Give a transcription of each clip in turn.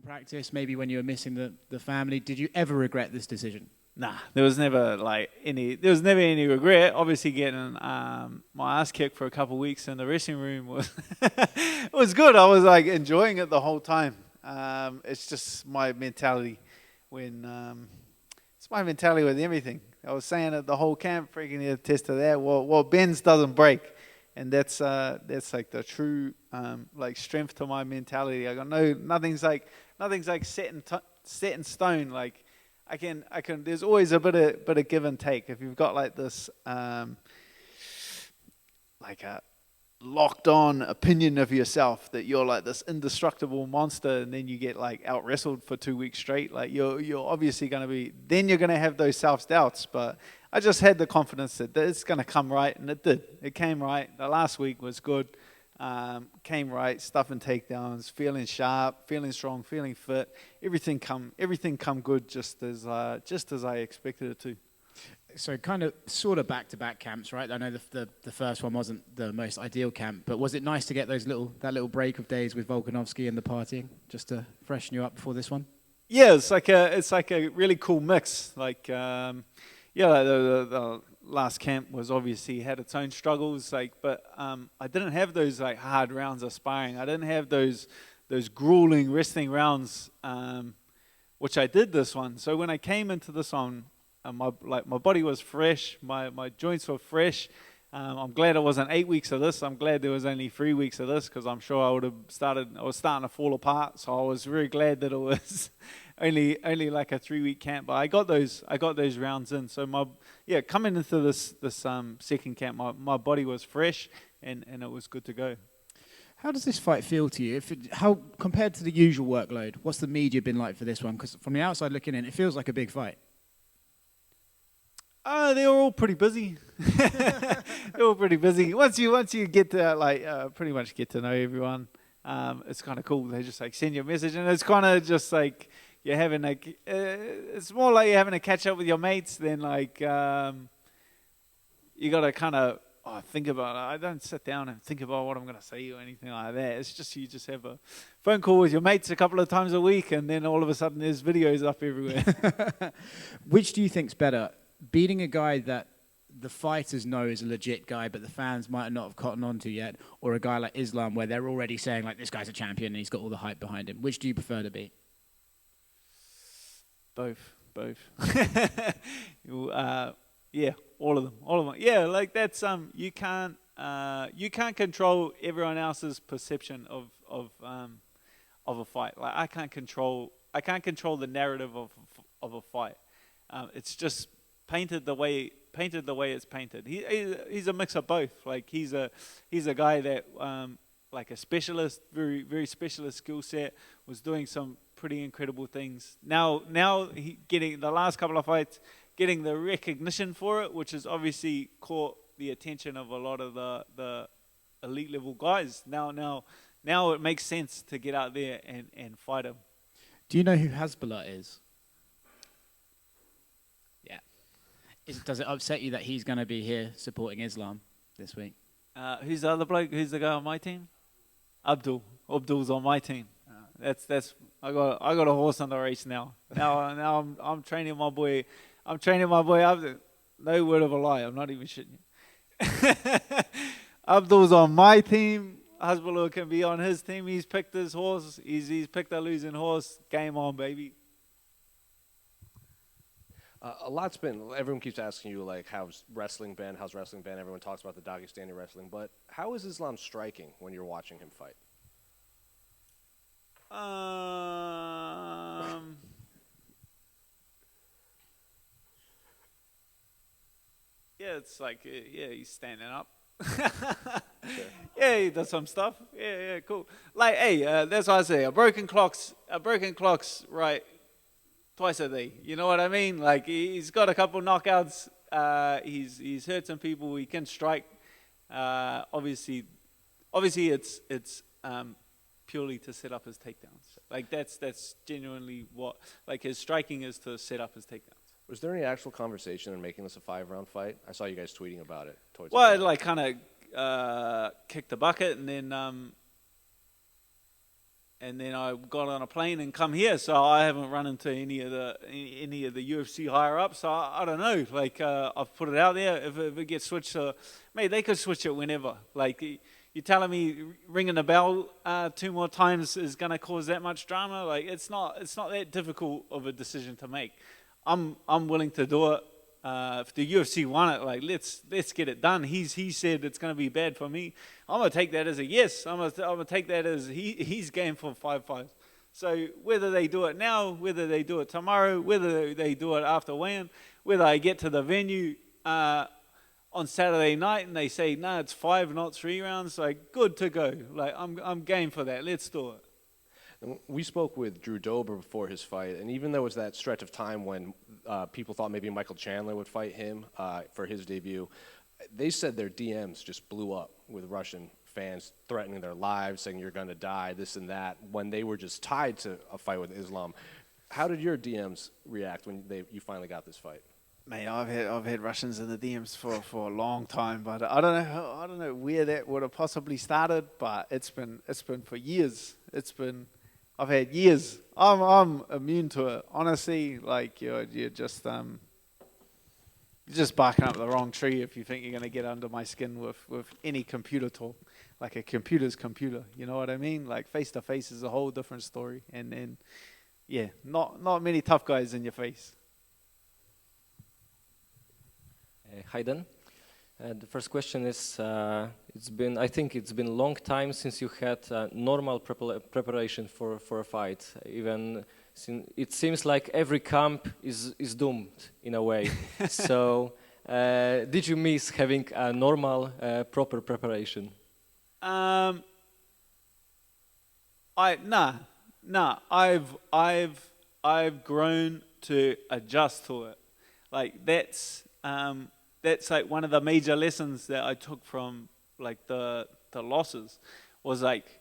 practice, maybe when you were missing the family. Did you ever regret this decision? Nah, there was never any regret. Obviously, getting my ass kicked for a couple of weeks in the wrestling room was it was good. I was like enjoying it the whole time. It's just my mentality it's my mentality with everything. I was saying it the whole camp, freaking you attest to that. Well, bends doesn't break, and that's like the true like strength to my mentality. I got nothing's like set in stone. Like I can. There's always a bit of give and take. If you've got like this like a locked on opinion of yourself that you're like this indestructible monster, and then you get like out wrestled for 2 weeks straight, like you're obviously going to be, then you're going to have those self-doubts. But I just had the confidence that it's going to come right, and it did. It came right. The last week was good. Came right, stuffing takedowns, feeling sharp, feeling strong, feeling fit. Everything come good, just as I expected it to. So kind of sort of back-to-back camps, right? I know the first one wasn't the most ideal camp, but was it nice to get that little break of days with Volkanovski and the partying, just to freshen you up before this one? Yeah, it's like a really cool mix. Like the last camp was obviously had its own struggles, but I didn't have those like hard rounds of sparring. I didn't have those grueling wrestling rounds, which I did this one. So when I came into this one, my body was fresh, my joints were fresh. I'm glad it wasn't 8 weeks of this. I'm glad there was only 3 weeks of this, because I'm sure I was starting to fall apart. So I was very glad that it was only like a 3-week camp. But I got those rounds in. So coming into this second camp, my body was fresh and it was good to go. How does this fight feel to you? How compared to the usual workload? What's the media been like for this one? Because from the outside looking in, it feels like a big fight. They were all pretty busy. They were pretty busy. Once you get to pretty much get to know everyone, it's kind of cool. They just like send you a message, and it's kind of just like you're having it's more like you're having a catch up with your mates than like you got to kind of think about it. I don't sit down and think about what I'm going to say or anything like that. It's just you just have a phone call with your mates a couple of times a week, and then all of a sudden there's videos up everywhere. Which do you think's better? Beating a guy that the fighters know is a legit guy, but the fans might not have cottoned on to yet, or a guy like Islam where they're already saying like this guy's a champion and he's got all the hype behind him? Which do you prefer to beat? Both. Yeah, all of them. Yeah, like that's you can't control everyone else's perception of a fight. Like I can't control the narrative of a fight. It's just painted the way it's painted. He's a mix of both. Like he's a guy that like a specialist, very very specialist skill set, was doing some pretty incredible things. Now he getting the last couple of fights, getting the recognition for it, which has obviously caught the attention of a lot of the elite level guys. Now it makes sense to get out there and fight him. Do you know who Hasbulla is? Does it upset you that he's going to be here supporting Islam this week? Who's the other bloke? Who's the guy on my team? Abdul. Abdul's on my team. That's. I got a horse on the race now. Now I'm training my boy. I'm training my boy Abdul. No word of a lie. I'm not even shitting you. Abdul's on my team. Hasbulla can be on his team. He's picked his horse. He's picked a losing horse. Game on, baby. A lot's been, everyone keeps asking you, like, how's wrestling been? Everyone talks about the Dagestani wrestling, but how is Islam striking when you're watching him fight? Yeah, it's like, he's standing up. Sure. Yeah, he does some stuff. Yeah, cool. Like, hey, that's what I say. A broken clock's right twice a day. You know what I mean? Like he's got a couple knockouts. He's hurt some people. He can strike. Obviously, it's purely to set up his takedowns. Like that's genuinely what like his striking is, to set up his takedowns. Was there any actual conversation in making this a 5-round fight? I saw you guys tweeting about it. Well, I like kind of kicked the bucket, and then and then I got on a plane and come here. So I haven't run into any of the UFC higher ups. So I don't know. Like I've put it out there. If it gets switched, mate, they could switch it whenever. Like you're telling me ringing the bell 2 more times is going to cause that much drama? Like it's not that difficult of a decision to make. I'm willing to do it. If the UFC want it, like let's get it done. He said it's going to be bad for me. I'm gonna take that as a yes. I'm gonna take that as he's game for 5 fights. So whether they do it now, whether they do it tomorrow, whether they do it after weigh-in, whether I get to the venue on Saturday night and they say no, it's 5, not 3 rounds, like good to go. Like I'm game for that. Let's do it. We spoke with Drew Dober before his fight, and even there was that stretch of time when people thought maybe Michael Chandler would fight him for his debut, they said their DMs just blew up with Russian fans threatening their lives, saying you're going to die, this and that, when they were just tied to a fight with Islam. How did your DMs react when you finally got this fight? Mate, I've had Russians in the DMs for a long time, but I don't know where that would have possibly started, but it's been for years. I've had years. I'm immune to it. Honestly, like you're just barking up the wrong tree if you think you're gonna get under my skin with any computer talk. Like a computer's computer, you know what I mean? Like face to face is a whole different story. And yeah, not many tough guys in your face. Hi, Dan. The first question is, I think it's been a long time since you had normal preparation for a fight. Even it seems like every camp is doomed in a way. So, did you miss having a normal, proper preparation? I've grown to adjust to it. Like that's like one of the major lessons that I took from like the losses was like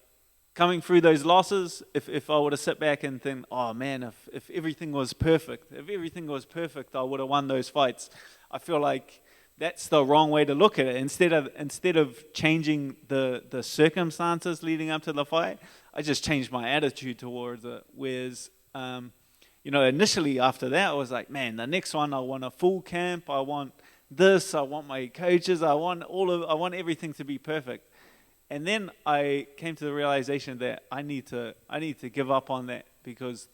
coming through those losses. If I were to sit back and think, oh man, if everything was perfect, I would have won those fights. I feel like that's the wrong way to look at it. Instead of changing the circumstances leading up to the fight, I just changed my attitude towards it. Whereas initially after that I was like, man, the next one I want a full camp, I want this, I want my coaches, I want everything to be perfect. And then I came to the realization that I need to give up on that, because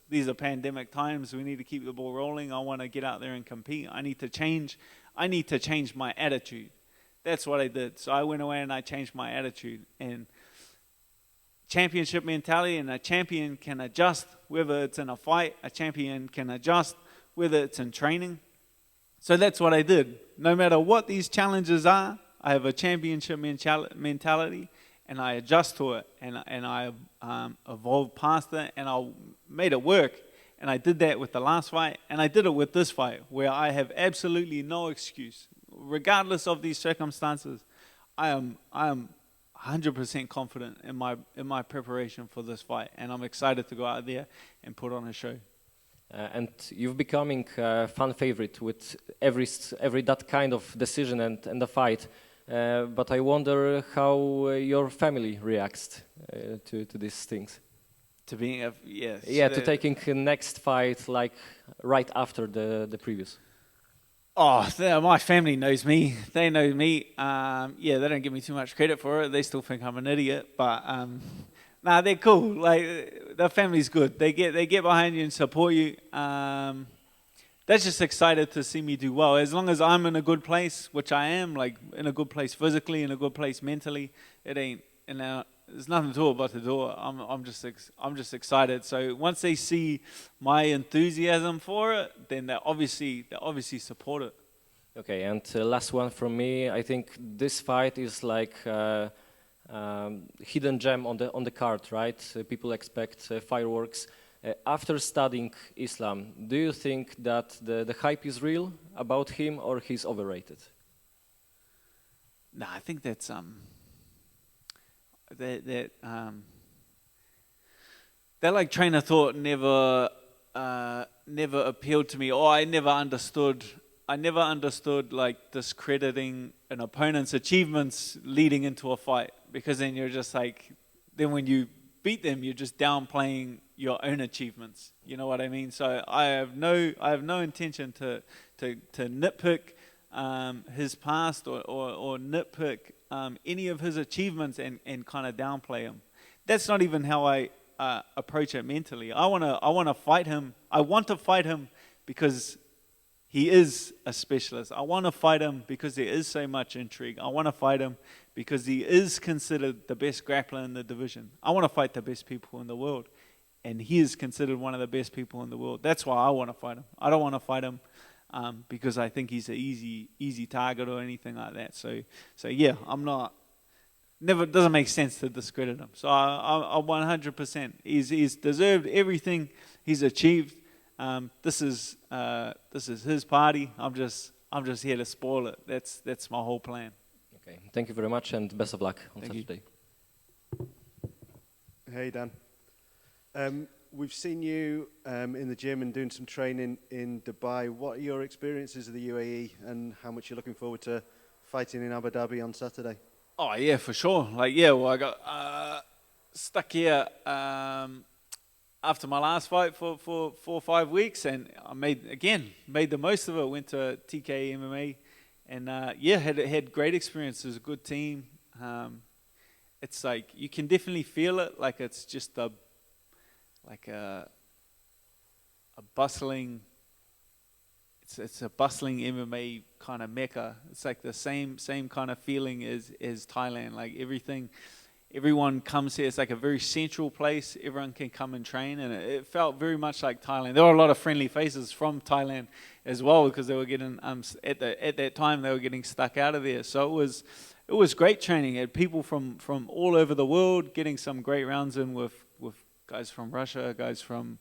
these are pandemic times. We need to keep the ball rolling. I want to get out there and compete. I need to change my attitude. That's what I did. So I went away and I changed my attitude. And championship mentality, and a champion can adjust whether it's in a fight. A champion can adjust whether it's in training. So that's what I did. No matter what these challenges are, I have a championship mentality, and I adjust to it, and I evolved past it, and I made it work. And I did that with the last fight, and I did it with this fight, where I have absolutely no excuse. Regardless of these circumstances, I am 100% confident in my preparation for this fight, and I'm excited to go out there and put on a show. And you're becoming a fan favorite with every that kind of decision and the fight. But I wonder how your family reacts to these things. To being to taking the next fight like right after the previous. Oh, my family knows me. They know me. They don't give me too much credit for it. They still think I'm an idiot, but nah, they're cool. Like the family's good. They get behind you and support you. They're just excited to see me do well. As long as I'm in a good place, which I am, like in a good place physically, in a good place mentally, there's nothing to it but to do it. I'm just excited. So once they see my enthusiasm for it, then they obviously support it. Okay, and last one from me. I think this fight is like hidden gem on the card, right? People expect fireworks. After studying Islam, do you think that the hype is real about him, or he's overrated? No, I think that's that like train of thought never appealed to me, or I never understood like discrediting an opponent's achievements leading into a fight, because then you're just like, then when you beat them, you're just downplaying your own achievements. You know what I mean? So I have no intention to nitpick his past or nitpick any of his achievements and kind of downplay him. That's not even how I approach it mentally. I want to fight him. I want to fight him because he is a specialist. I want to fight him because there is so much intrigue. I want to fight him because he is considered the best grappler in the division. I want to fight the best people in the world, and he is considered one of the best people in the world. That's why I want to fight him. I don't want to fight him because I think he's an easy target or anything like that. So yeah, I'm not. Never doesn't make sense to discredit him. So I 100%. He's deserved everything he's achieved. This is his party. I'm just here to spoil it. That's my whole plan. Okay, thank you very much and best of luck on Thank you. Saturday. Hey Dan, we've seen you in the gym and doing some training in Dubai. What are your experiences of the UAE and how much you're looking forward to fighting in Abu Dhabi on Saturday? Oh yeah, for sure. Well, I got stuck here after my last fight for 4 or 5 weeks, and I made the most of it. Went to TK MMA, and had great experience. It was a good team. It's like you can definitely feel it. Like it's just a bustling. It's a bustling MMA kind of mecca. It's like the same kind of feeling as Thailand. Like everyone comes here. It's like a very central place. Everyone can come and train, and it felt very much like Thailand. There were a lot of friendly faces from Thailand as well because they were getting at that time they were getting stuck out of there. So it was great training. Had people from all over the world getting some great rounds in with guys from Russia, guys from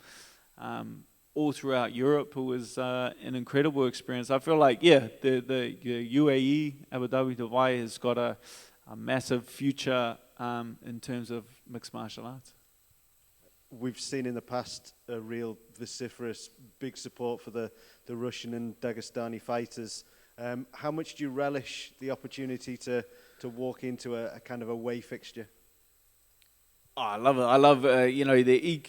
all throughout Europe. Who was an incredible experience. I feel like the UAE, Abu Dhabi, Dubai has got a massive future in terms of mixed martial arts. We've seen in the past a real vociferous big support for the Russian and Dagestani fighters. How much do you relish the opportunity to walk into a kind of away fixture? Oh, I love it. I love they're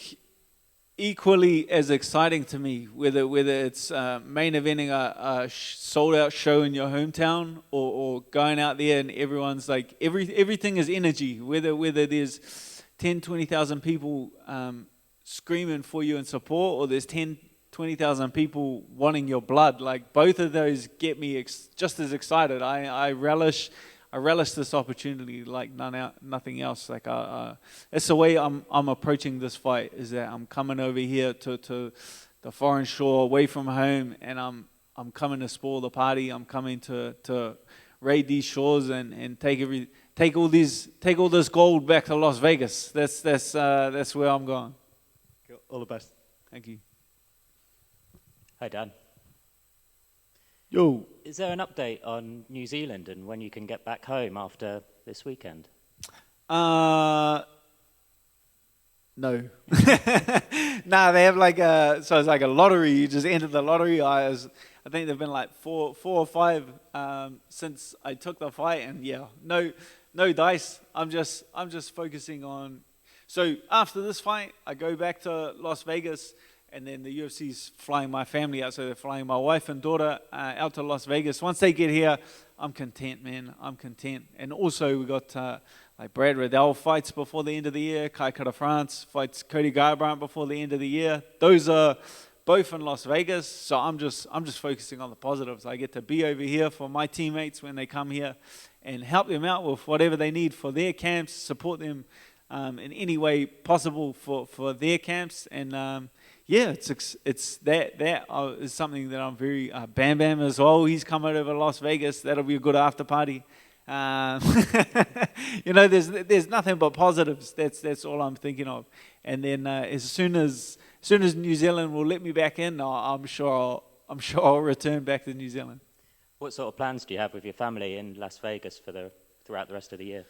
equally as exciting to me, whether it's main eventing a sold out show in your hometown or going out there and everyone's like everything is energy. Whether there's 10,000-20,000 people screaming for you in support, or there's 10,000-20,000 people wanting your blood. Like both of those get me just as excited. I relish this opportunity like nothing else. Like it's the way I'm approaching this fight. Is that I'm coming over here to the foreign shore, away from home, and I'm coming to spoil the party. I'm coming to raid these shores and take all this gold back to Las Vegas. That's where I'm going. Cool. All the best. Thank you. Hi, Dan. Yo. Is there an update on New Zealand and when you can get back home after this weekend? No. Nah, they have so it's like a lottery. You just enter the lottery. I think there've been like four or five since I took the fight, and no dice. I'm just focusing on. So after this fight, I go back to Las Vegas. And then the UFC's flying my family out, so they're flying my wife and daughter out to Las Vegas. Once they get here, I'm content, man. I'm content. And also we got like Brad Riddell fights before the end of the year. Kai Kara France fights Cody Garbrandt before the end of the year. Those are both in Las Vegas. So I'm just focusing on the positives. I get to be over here for my teammates when they come here and help them out with whatever they need for their camps, support them in any way possible for their camps, and it's that is something that I'm very Bam Bam as well. He's coming over to Las Vegas. That'll be a good after party. There's nothing but positives. That's all I'm thinking of. And then as soon as New Zealand will let me back in, I'm sure I'll return back to New Zealand. What sort of plans do you have with your family in Las Vegas throughout the rest of the year?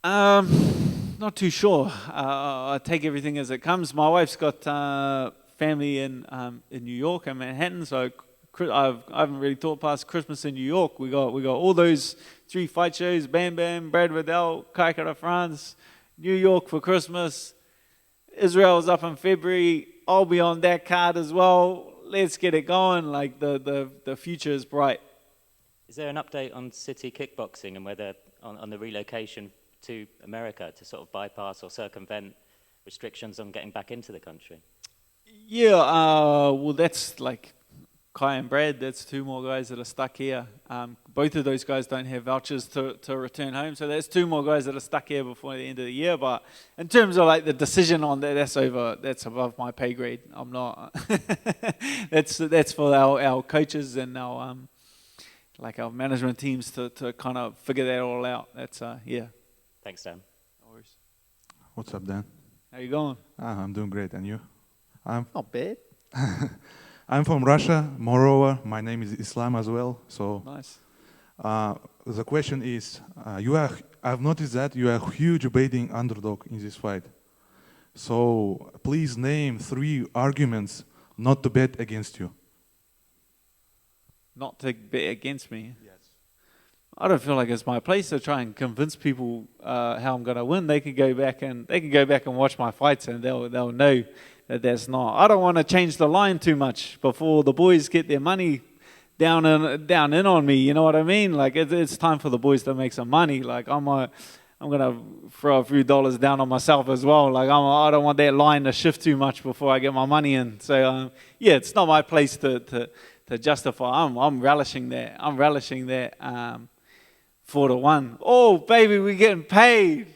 Not too sure. I take everything as it comes. My wife's got family in New York and Manhattan, so I haven't really thought past Christmas in New York. We got all those 3 fight shows: Bam Bam, Brad Riddell, Kai Kara France, New York for Christmas. Israel's up in February. I'll be on that card as well. Let's get it going. Like the future is bright. Is there an update on City Kickboxing and whether on the relocation to America to sort of bypass or circumvent restrictions on getting back into the country? Yeah, well, that's like Kai and Brad. That's two more guys that are stuck here. Both of those guys don't have vouchers to return home, so that's two more guys that are stuck here before the end of the year. But in terms of like the decision on that, that's above my pay grade. I'm not. That's for our coaches and our our management teams to kind of figure that all out. That's yeah. Thanks, Dan. No worries. What's up, Dan? How you going? I'm doing great, and you? Not bad. I'm from Russia. Moreover, my name is Islam as well. So Nice. the question is, I've noticed that you are a huge betting underdog in this fight. So please name 3 arguments not to bet against you. Not to bet against me. Yes. I don't feel like it's my place to try and convince people how I'm going to win. They can go back and watch my fights, and they'll know that that's not. I don't want to change the line too much before the boys get their money down in on me. You know what I mean? Like it's time for the boys to make some money. Like I'm gonna throw a few dollars down on myself as well. Like I don't want that line to shift too much before I get my money in. So yeah, it's not my place to justify. I'm relishing that. I'm relishing that 4-1. Oh baby, we're getting paid.